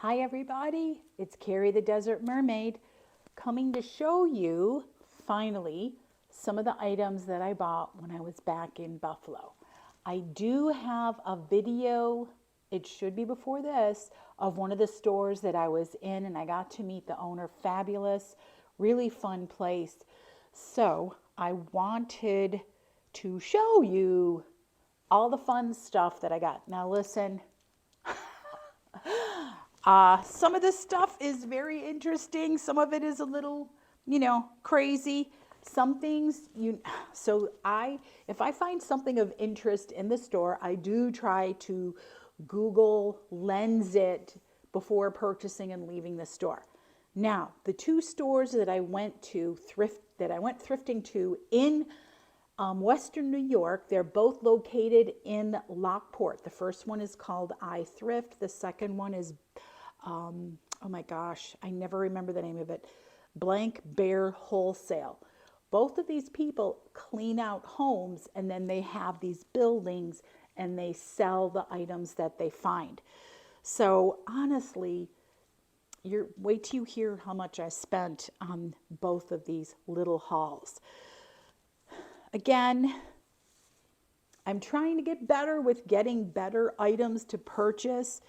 Hi everybody, it's Carrie the Desert Mermaid coming to show you, finally, some of the items that I bought when I was back in Buffalo. I do have a video, it should be before this, of one of the stores that I was in and I got to meet the owner. Fabulous, really fun place. So I wanted to show you all the fun stuff that I got. Now listen, some of this stuff is very interesting. Some of it is a little, crazy. Some things if I find something of interest in the store, I do try to Google lens it before purchasing and leaving the store. Now, the two stores that I went thrifting to in Western New York. They're both located in Lockport. The first one is called I Thrift. The second one is, oh my gosh, I never remember the name of it, Blank Bear Wholesale. Both of these people clean out homes and then they have these buildings and they sell the items that they find. So honestly, wait till you hear how much I spent on both of these little hauls. Again, I'm trying to get better with getting better items to purchase,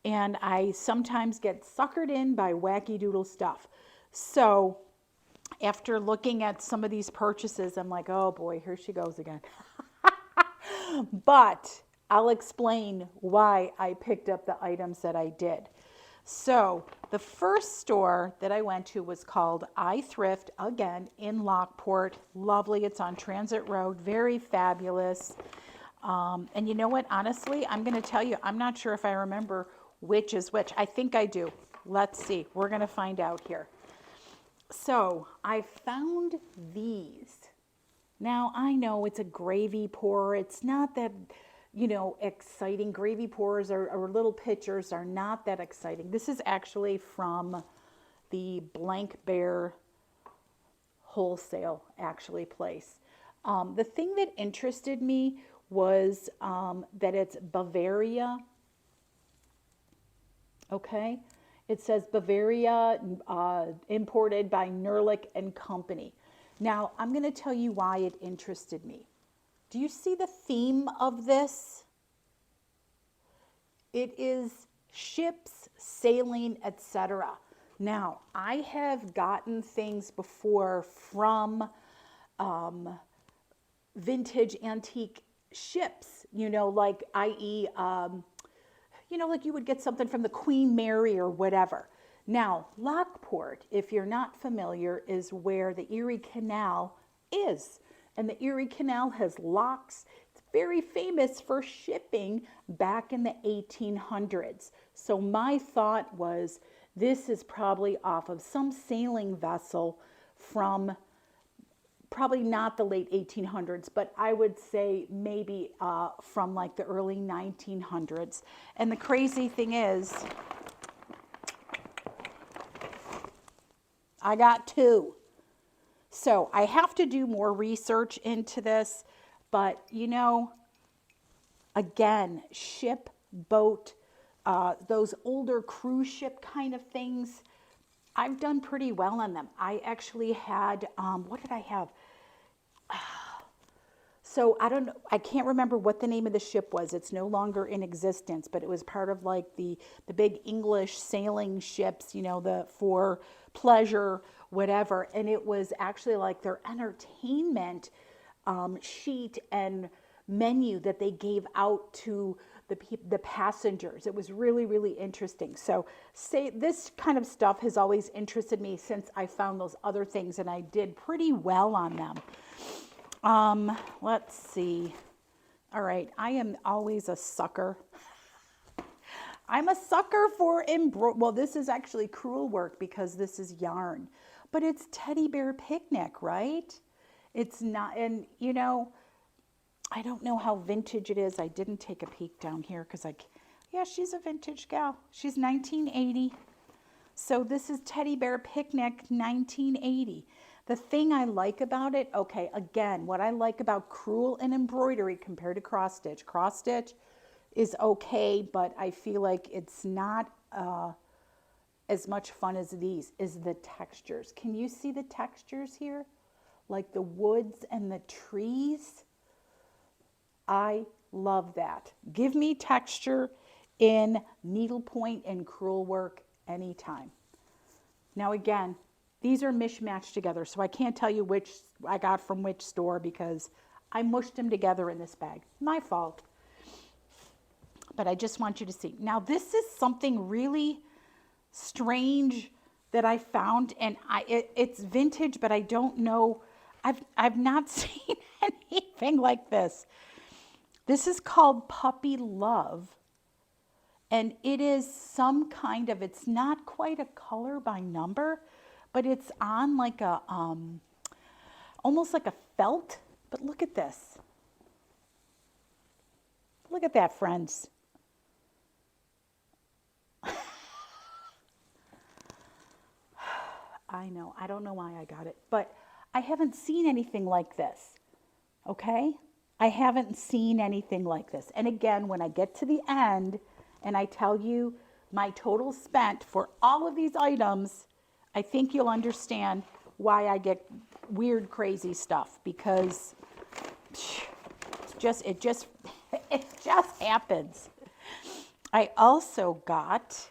and I sometimes get suckered in by wacky doodle stuff. So after looking at some of these purchases, I'm like, oh boy, here she goes again. But I'll explain why I picked up the items that I did. So the first store that I went to was called I Thrift, again, in Lockport. Lovely. It's on Transit Road. Very fabulous. And you know what? Honestly, I'm going to tell you, I'm not sure if I remember which is which. I think I do. Let's see. We're going to find out here. So I found these. Now, I know it's a gravy pour. It's not that exciting. Gravy pours or little pitchers are not that exciting. This is actually from the Blank Bear Wholesale place. The thing that interested me was that it's Bavaria. Okay, it says Bavaria, imported by Nerlich and Company. Now, I'm going to tell you why it interested me. Do you see the theme of this? It is ships, sailing, etc. Now, I have gotten things before from vintage antique ships, like i.e., like you would get something from the Queen Mary or whatever. Now, Lockport, if you're not familiar, is where the Erie Canal is. And the Erie Canal has locks. It's very famous for shipping back in the 1800s. So my thought was, this is probably off of some sailing vessel from probably not the late 1800s, but I would say maybe from like the early 1900s. And the crazy thing is, I got two. So I have to do more research into this, but again, ship, boat, those older cruise ship kind of things, I've done pretty well on them. I actually had, what did I have? So I can't remember what the name of the ship was. It's no longer in existence, but it was part of like the big English sailing ships, for pleasure, whatever. And it was actually like their entertainment sheet and menu that they gave out to the passengers. It was really, really interesting. So this kind of stuff has always interested me since I found those other things, and I did pretty well on them. Let's see. All right. I am always a sucker. I'm a sucker for well, this is actually crewel work because this is yarn, but it's teddy bear picnic, right? It's not, and I don't know how vintage it is. I didn't take a peek down here because yeah, she's a vintage gal. She's 1980. So this is Teddy Bear Picnic 1980. The thing I like about it, okay, again, what I like about crewel and embroidery compared to cross stitch is okay, but I feel like it's not as much fun as these is the textures. Can you see the textures here? Like the woods and the trees. I love that. Give me texture in needlepoint and crewel work anytime. Now again, these are mishmashed together, so I can't tell you which I got from which store because I mushed them together in this bag. My fault. But I just want you to see. Now this is something really strange that I found, and it's vintage, but I don't know. I've not seen anything like this. This is called Puppy Love, and it is some kind of, it's not quite a color by number, but it's on like a almost like a felt. But look at this. Look at that, friends. I know, I don't know why I got it, but I haven't seen anything like this, okay? I haven't seen anything like this. And again, when I get to the end and I tell you my total spent for all of these items, I think you'll understand why I get weird, crazy stuff, because it just happens. I also got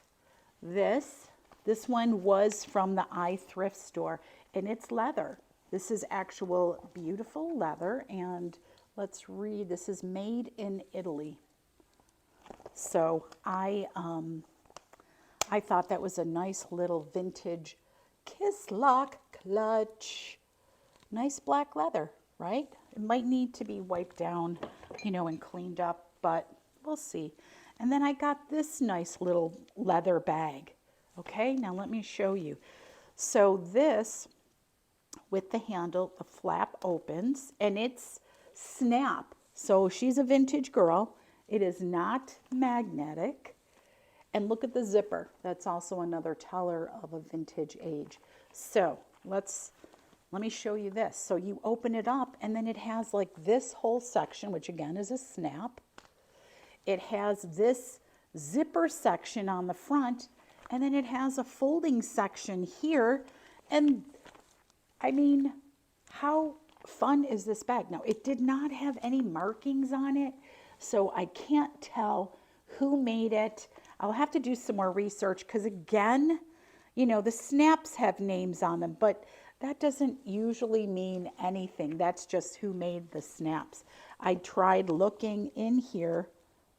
this. This one was from the thrift store, and it's leather. This is actual beautiful leather, and let's read. This is made in Italy. So I thought that was a nice little vintage kiss lock clutch. Nice black leather, right? It might need to be wiped down, you know, and cleaned up, but we'll see. And then I got this nice little leather bag. Okay, now let me show you. So this, with the handle, the flap opens, and it's snap. So she's a vintage girl. It is not magnetic. And look at the zipper. That's also another teller of a vintage age. So let me show you this. So you open it up, and then it has like this whole section, which again is a snap. It has this zipper section on the front, and then it has a folding section here. And I mean, how fun is this bag? Now, it did not have any markings on it, so I can't tell who made it. I'll have to do some more research because, again, you know, the snaps have names on them, but that doesn't usually mean anything. That's just who made the snaps. I tried looking in here.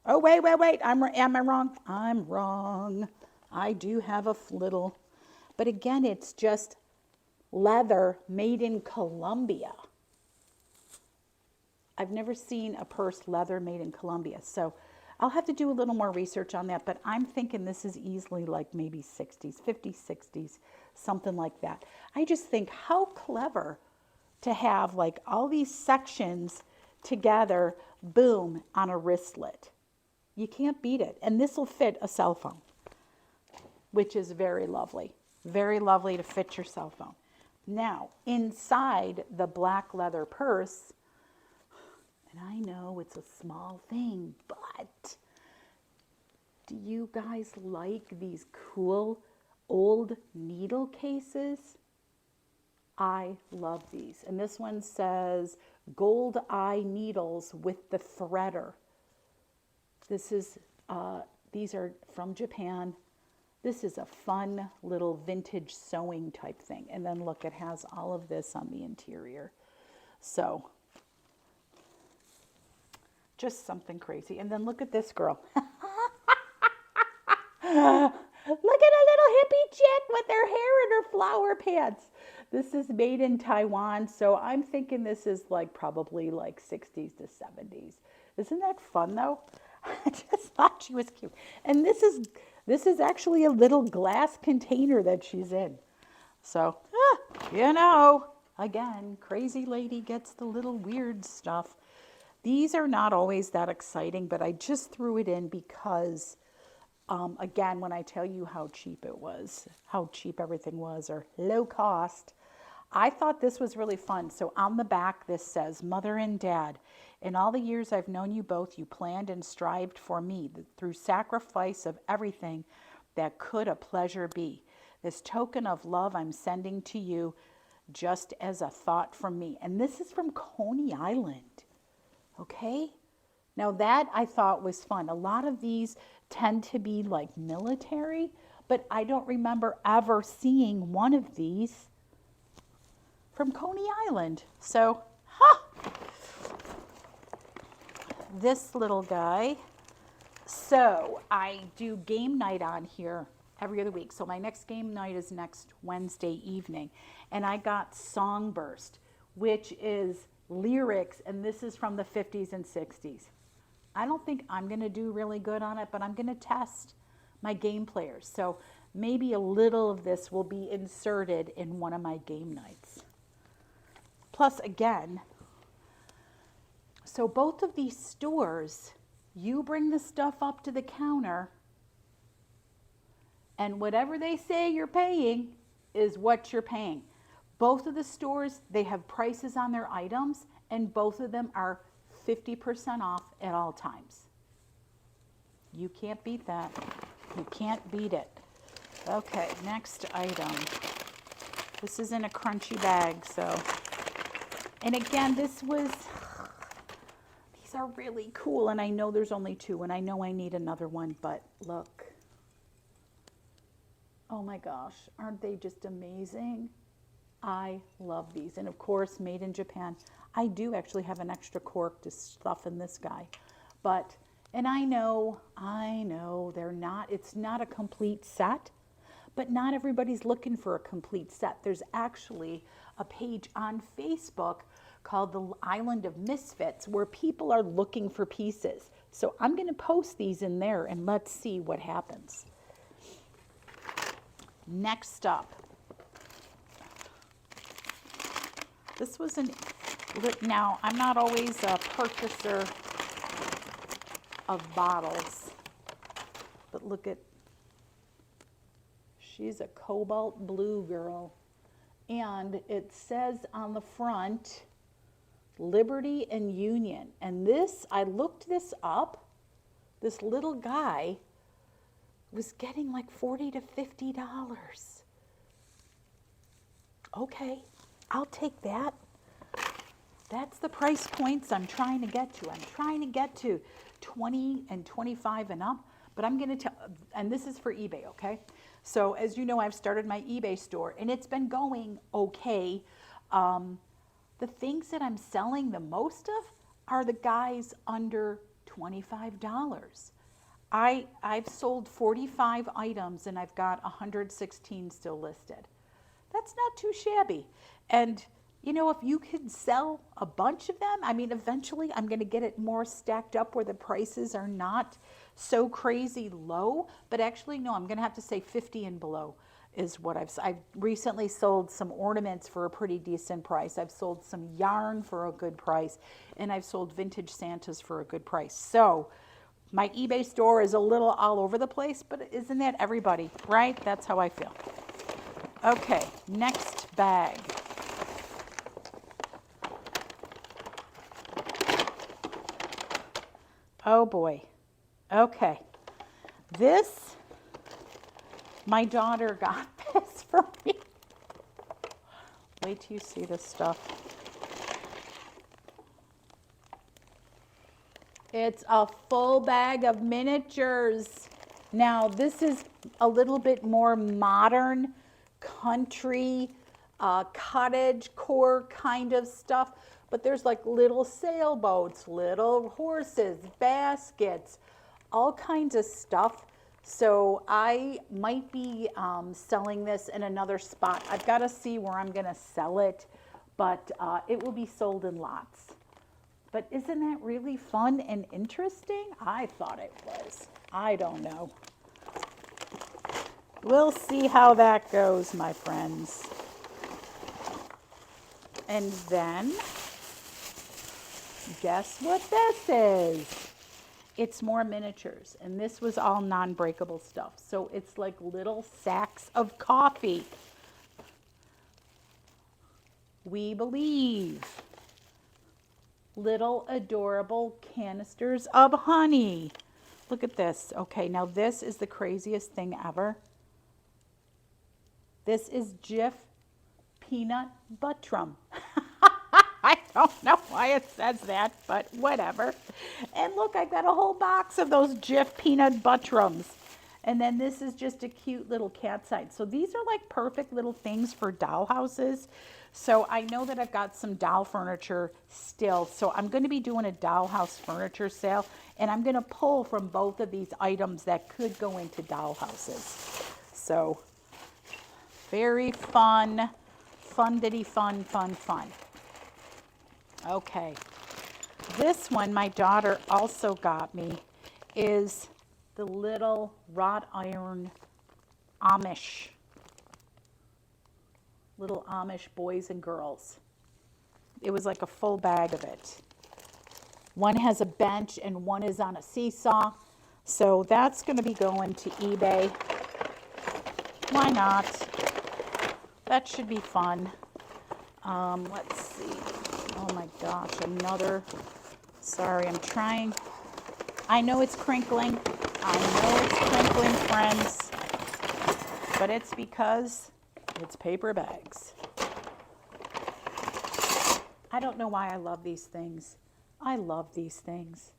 Oh, wait. Am I wrong? I'm wrong. I do have a little, but again, it's just leather made in Colombia. I've never seen a purse leather made in Colombia. So I'll have to do a little more research on that, but I'm thinking this is easily like maybe 60s, 50s, 60s, something like that. I just think how clever to have like all these sections together, boom, on a wristlet. You can't beat it. And this will fit a cell phone, which is very lovely to fit your cell phone. Now, inside the black leather purse, and I know it's a small thing, but do you guys like these cool old needle cases? I love these. And this one says gold eye needles with the threader. This is, these are from Japan. This is a fun little vintage sewing type thing. And then look, it has all of this on the interior. So just something crazy. And then look at this girl. Look at a little hippie chick with her hair in her flower pants. This is made in Taiwan. So I'm thinking this is like probably like 60s to 70s. Isn't that fun though? I just thought she was cute. And this is actually a little glass container that she's in. So, you know, again, crazy lady gets the little weird stuff. These are not always that exciting, but I just threw it in because, again, when I tell you how cheap it was, how cheap everything was, or low cost, I thought this was really fun. So on the back, this says, Mother and Dad, in all the years I've known you both, you planned and strived for me through sacrifice of everything that could a pleasure be. This token of love I'm sending to you just as a thought from me. And this is from Coney Island. Okay? Now that I thought was fun. A lot of these tend to be like military, but I don't remember ever seeing one of these from Coney Island. So, this little guy. So I do game night on here every other week. So my next game night is next Wednesday evening. And I got Songburst, which is lyrics, and this is from the 50s and 60s. I don't think I'm going to do really good on it, but I'm going to test my game players. So maybe a little of this will be inserted in one of my game nights. Plus, again, so both of these stores, you bring the stuff up to the counter, and whatever they say you're paying is what you're paying. Both of the stores, they have prices on their items, and both of them are 50% off at all times. You can't beat that. You can't beat it. Okay, next item. This is in a crunchy bag, so. And again, these are really cool, and I know there's only 2, and I know I need another one, but look. Oh my gosh, aren't they just amazing? I love these, and of course, made in Japan. I do actually have an extra cork to stuff in this guy, but, and I know, it's not a complete set, but not everybody's looking for a complete set. There's actually a page on Facebook called the Island of Misfits where people are looking for pieces. So I'm going to post these in there and let's see what happens. Next up, this was now I'm not always a purchaser of bottles, but look at, she's a cobalt blue girl. And it says on the front, Liberty and Union. And this, I looked this up, this little guy was getting like $40 to $50. Okay, I'll take that. That's the price points I'm trying to get to. I'm trying to get to 20 and 25 and up, but I'm going to tell, and this is for eBay, okay? So as you know, I've started my eBay store and it's been going okay. The things that I'm selling the most of are the guys under $25. I've sold 45 items and I've got 116 still listed. That's not too shabby. And you know, if you could sell a bunch of them, I mean, eventually I'm going to get it more stacked up where the prices are not so crazy low. But actually, no, I'm going to have to say 50 and below is what I've recently sold some ornaments for a pretty decent price. I've sold some yarn for a good price, and I've sold vintage Santas for a good price. So my eBay store is a little all over the place, but isn't that everybody, right? That's how I feel. Okay, next bag. Oh boy. Okay. This, my daughter got this for me. Wait till you see this stuff. It's a full bag of miniatures. Now, this is a little bit more modern, country, cottage core kind of stuff. But there's like little sailboats, little horses, baskets, all kinds of stuff. So I might be selling this in another spot. I've got to see where I'm going to sell it, but it will be sold in lots. But isn't that really fun and interesting? I thought it was. I don't know. We'll see how that goes, my friends. And then, guess what this is? It's more miniatures, and this was all non-breakable stuff. So it's like little sacks of coffee. We believe. Little adorable canisters of honey. Look at this. Okay, now this is the craziest thing ever. This is Jif Peanut Buttrum. I don't know why it says that, but whatever. And look, I got a whole box of those Jif Peanut Buttrums. And then this is just a cute little cat side. So these are like perfect little things for doll houses. So I know that I've got some doll furniture still. So I'm going to be doing a dollhouse furniture sale. And I'm going to pull from both of these items that could go into doll houses. So very fun, fun-diddy fun, fun, fun. Okay. This one my daughter also got me is the little wrought iron little Amish boys and girls. It was like a full bag of it. One has a bench and one is on a seesaw. So that's going to be going to eBay. Why not? That should be fun. Let's see. Oh my gosh, another. Sorry, I'm trying. I know it's crinkling. I know it's crinkling, friends. But it's because it's paper bags. I don't know why I love these things. I love these things.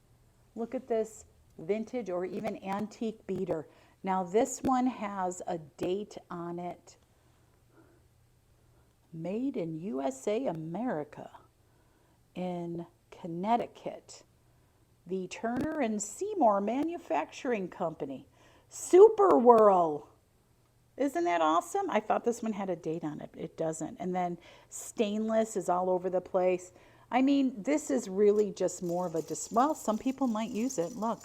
Look at this vintage or even antique beater. Now this one has a date on it. Made in USA, America, in Connecticut. The Turner and Seymour Manufacturing Company. Super Whirl. Isn't that awesome? I thought this one had a date on it. It doesn't. And then stainless is all over the place. I mean, this is really just more of a, well, some people might use it. Look,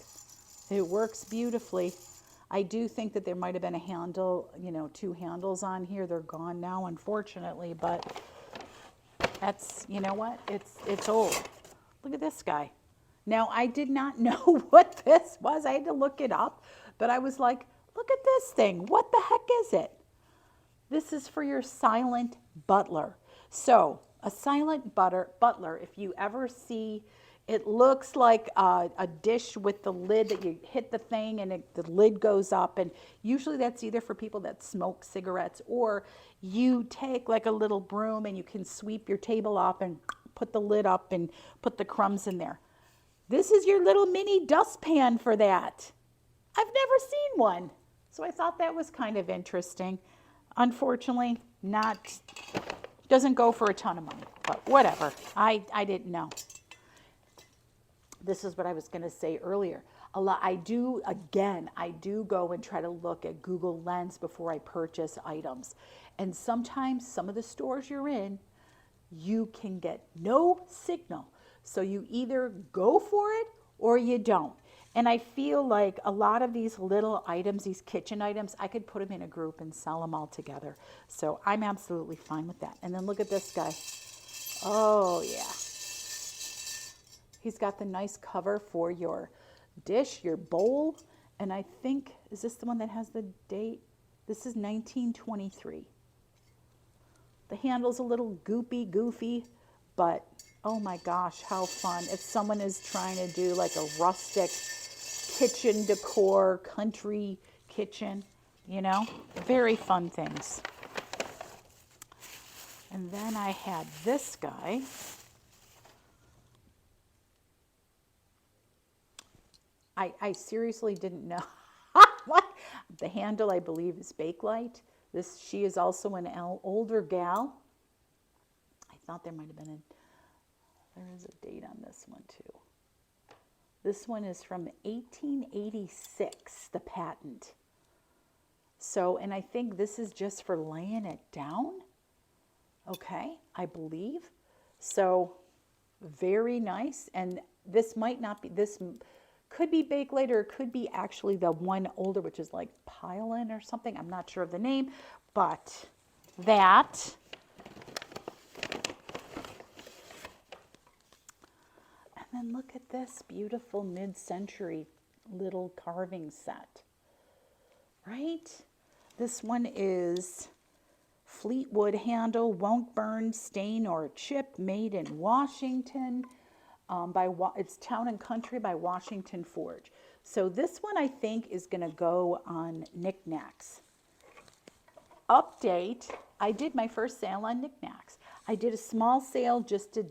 it works beautifully. I do think that there might have been a handle, you know, 2 handles on here. They're gone now, unfortunately, but that's, you know what? It's old. Look at this guy. Now, I did not know what this was. I had to look it up, but I was like, look at this thing. What the heck is it? This is for your silent butler. So, a silent butler, if you ever see, it looks like a dish with the lid that you hit the thing and the lid goes up. And usually that's either for people that smoke cigarettes, or you take like a little broom and you can sweep your table up and put the lid up and put the crumbs in there. This is your little mini dustpan for that. I've never seen one. So I thought that was kind of interesting. Unfortunately, doesn't go for a ton of money, but whatever. I didn't know. This is what I was going to say earlier. I do go and try to look at Google Lens before I purchase items. And sometimes some of the stores you're in, you can get no signal. So you either go for it or you don't. And I feel like a lot of these little items, these kitchen items, I could put them in a group and sell them all together. So I'm absolutely fine with that. And then look at this guy. Oh, yeah. He's got the nice cover for your dish, your bowl. And I think, is this the one that has the date? This is 1923. The handle's a little goofy, but oh my gosh, how fun. If someone is trying to do like a rustic kitchen decor, country kitchen, you know, very fun things. And then I had this guy. I seriously didn't know. What? The handle, I believe, is Bakelite. She is also an older gal. I thought there might have been there is a date on this one too. This one is from 1886, the patent. So, and I think this is just for laying it down. Okay, I believe. So, very nice. And this might not be, this could be Bakelite, or it could be actually the one older, which is like Pylon or something. I'm not sure of the name, but that. And then look at this beautiful mid-century little carving set, right? This one is Fleetwood handle, won't burn, stain, or chip, made in Washington. It's Town and Country by Washington Forge. So this one I think is going to go on knickknacks. update, I did my first sale on knickknacks. I did a small sale just to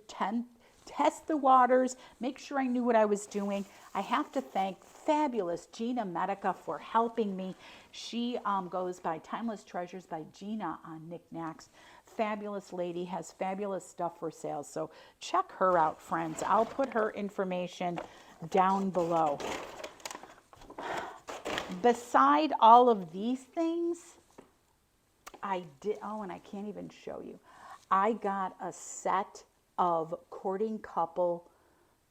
test the waters, make sure I knew what I was doing. I have to thank fabulous Gina Medica for helping me. She goes by Timeless Treasures by Gina on knickknacks. Fabulous lady, has fabulous stuff for sale. So check her out, friends. I'll put her information down below. Beside all of these things, I did, oh, and I can't even show you. I got a set of courting couple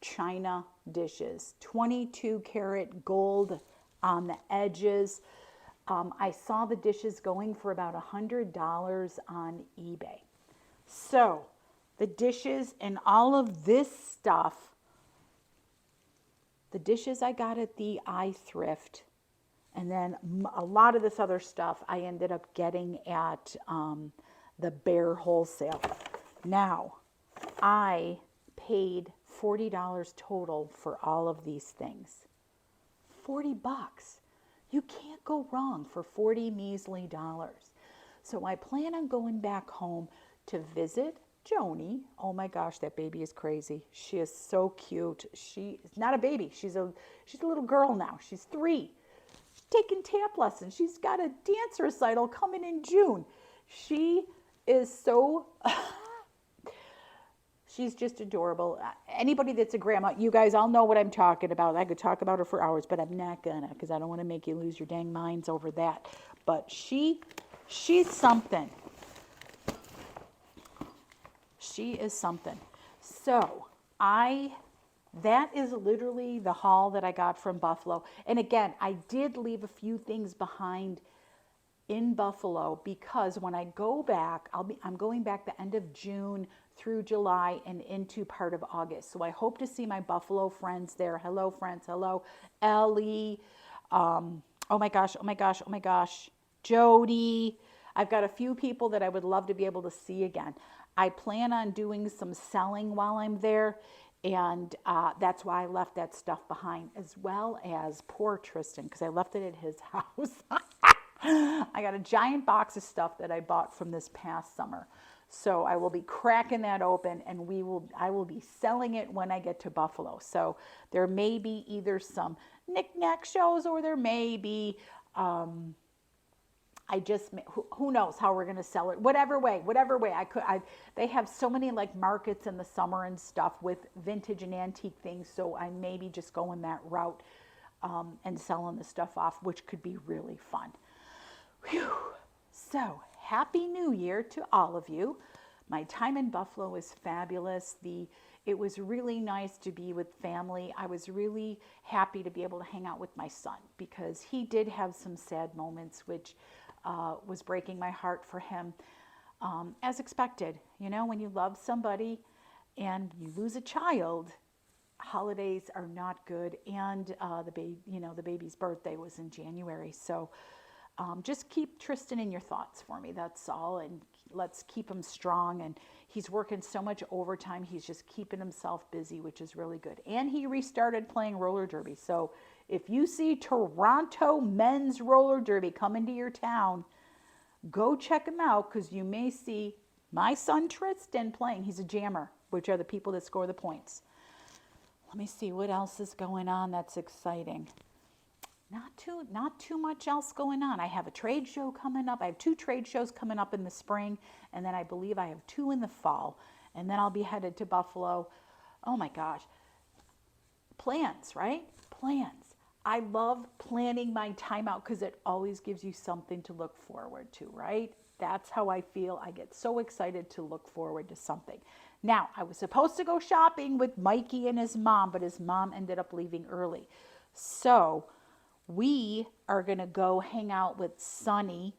china dishes, 22 karat gold on the edges. I saw the dishes going for about $100 on eBay. So the dishes and all of this stuff, the dishes I got at the iThrift, and then a lot of this other stuff I ended up getting at the Bear Wholesale. Now, I paid $40 total for all of these things. 40 bucks. You can't go wrong for 40 measly dollars. So I plan on going back home to visit Joni. Oh my gosh, that baby is crazy. She is so cute. She is not a baby. She's a little girl now. She's 3. She's taking tap lessons. She's got a dance recital coming in June. She is so she's just adorable. Anybody that's a grandma, you guys all know what I'm talking about. I could talk about her for hours, but I'm not gonna, because I don't want to make you lose your dang minds over that. But she's something. She is something. So that is literally the haul that I got from Buffalo. And again, I did leave a few things behind in Buffalo, because when I go back, I'm going back the end of June through July and into part of August. So I hope to see my Buffalo friends there. Hello, friends. Hello, Ellie. Oh my gosh. Jody. I've got a few people that I would love to be able to see again. I plan on doing some selling while I'm there. And that's why I left that stuff behind, as well as poor Tristan, because I left it at his house. I got a giant box of stuff that I bought from this past summer. So I will be cracking that open, and I will be selling it when I get to Buffalo. So there may be either some knick-knack shows, or there may be, who knows how we're going to sell it. Whatever way they have so many like markets in the summer and stuff with vintage and antique things. So I may be just going that route and selling the stuff off, which could be really fun. Whew. So, Happy New Year to all of you. My time in Buffalo was fabulous. It was really nice to be with family. I was really happy to be able to hang out with my son, because he did have some sad moments, which was breaking my heart for him, as expected. You know, when you love somebody and you lose a child, holidays are not good. And the baby's birthday was in January, so just keep Tristan in your thoughts for me. That's all. And let's keep him strong. And he's working so much overtime. He's just keeping himself busy, which is really good. And he restarted playing roller derby. So if you see Toronto men's roller derby coming to your town, go check him out, because you may see my son Tristan playing. He's a jammer, which are the people that score the points. Let me see what else is going on that's exciting. Not too much else going on. I have a trade show coming up. I have 2 trade shows coming up in the spring, and then I believe I have 2 in the fall, and then I'll be headed to Buffalo. Oh my gosh. Plans, right? Plans. I love planning my time out, because it always gives you something to look forward to, right? That's how I feel. I get so excited to look forward to something. Now, I was supposed to go shopping with Mikey and his mom, but his mom ended up leaving early. So we are going to go hang out with Sunny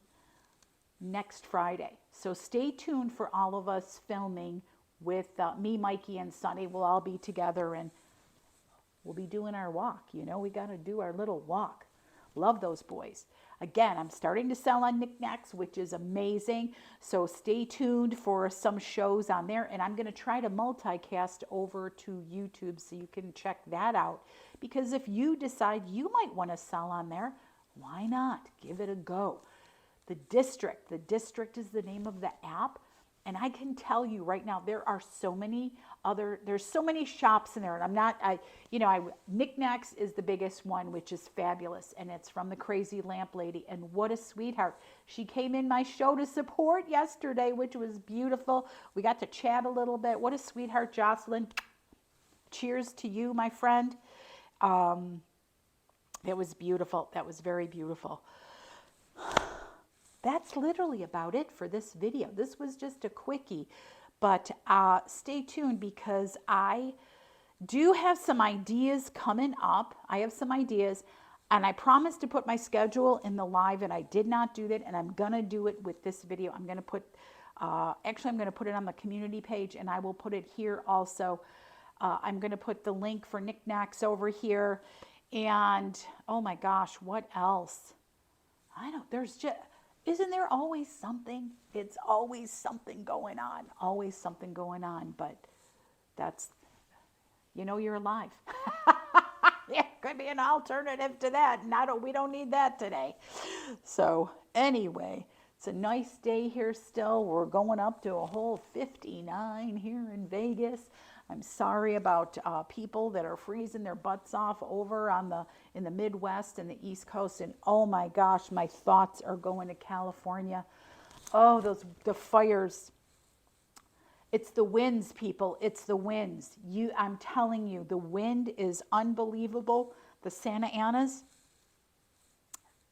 next Friday. So stay tuned for all of us filming with me, Mikey, and Sunny. We'll all be together, and we'll be doing our walk. You know, we got to do our little walk. Love those boys. Again, I'm starting to sell on knickknacks, which is amazing. So stay tuned for some shows on there. And I'm going to try to multicast over to YouTube so you can check that out. Because if you decide you might want to sell on there, why not? Give it a go. The District. The District is the name of the app. And I can tell you right now, there's so many shops in there. And I'm not, Knickknacks is the biggest one, which is fabulous. And it's from the Crazy Lamp Lady. And what a sweetheart. She came in my show to support yesterday, which was beautiful. We got to chat a little bit. What a sweetheart, Jocelyn. Cheers to you, my friend. It was beautiful. That was very beautiful. That's literally about it for this video. This was just a quickie, but stay tuned because I do have some ideas coming up. I have some ideas, and I promised to put my schedule in the live, and I did not do that, and I'm going to do it with this video. I'm going to put, actually, I'm going to put it on the community page, and I will put it here also. I'm going to put the link for Knickknacks over here, and oh my gosh, what else? Isn't there always something? It's always something going on. Always something going on. But that's, you're alive. Yeah, could be an alternative to that. We don't need that today. So anyway, it's a nice day here still. We're going up to a whole 59 here in Vegas. I'm sorry about people that are freezing their butts off over in the Midwest and the East Coast. And oh my gosh, my thoughts are going to California. Oh, the fires. It's the winds, people. It's the winds. I'm telling you, the wind is unbelievable. The Santa Anas,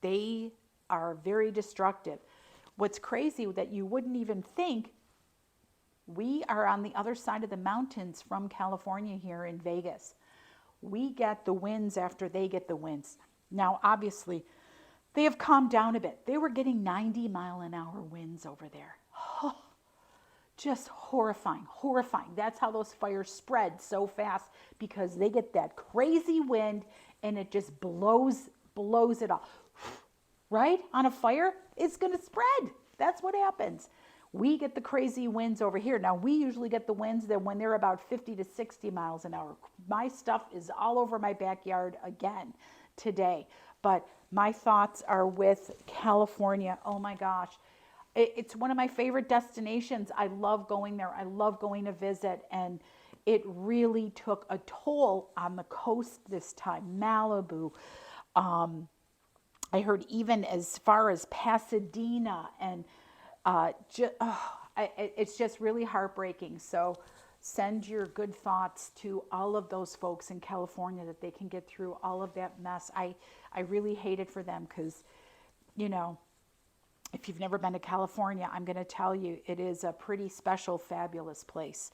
they are very destructive. What's crazy that you wouldn't even think, we are on the other side of the mountains from California here in Vegas. We get the winds after they get the winds. Now, obviously, they have calmed down a bit. They were getting 90-mile-an-hour winds over there. Oh, just horrifying, horrifying. That's how those fires spread so fast, because they get that crazy wind and it just blows it off. Right? On a fire, it's going to spread. That's what happens. We get the crazy winds over here. Now, we usually get the winds that when they're about 50 to 60 miles an hour. My stuff is all over my backyard again today. But my thoughts are with California. Oh my gosh. It's one of my favorite destinations. I love going there. I love going to visit. And it really took a toll on the coast this time. Malibu. I heard even as far as Pasadena, and it's just really heartbreaking. So send your good thoughts to all of those folks in California that they can get through all of that mess. I really hate it for them because, if you've never been to California, I'm going to tell you, it is a pretty special, fabulous place.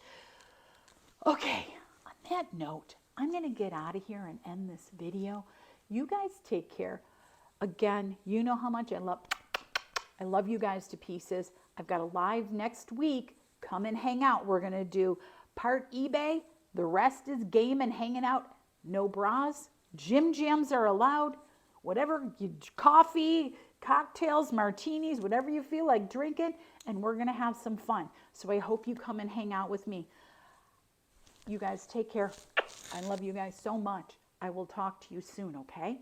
Okay, on that note, I'm going to get out of here and end this video. You guys take care. Again, you know how much I love you guys to pieces. I've got a live next week. Come and hang out. We're going to do part eBay. The rest is game and hanging out. No bras. Gym jams are allowed. Whatever, coffee, cocktails, martinis, whatever you feel like drinking. And we're going to have some fun. So I hope you come and hang out with me. You guys take care. I love you guys so much. I will talk to you soon, okay?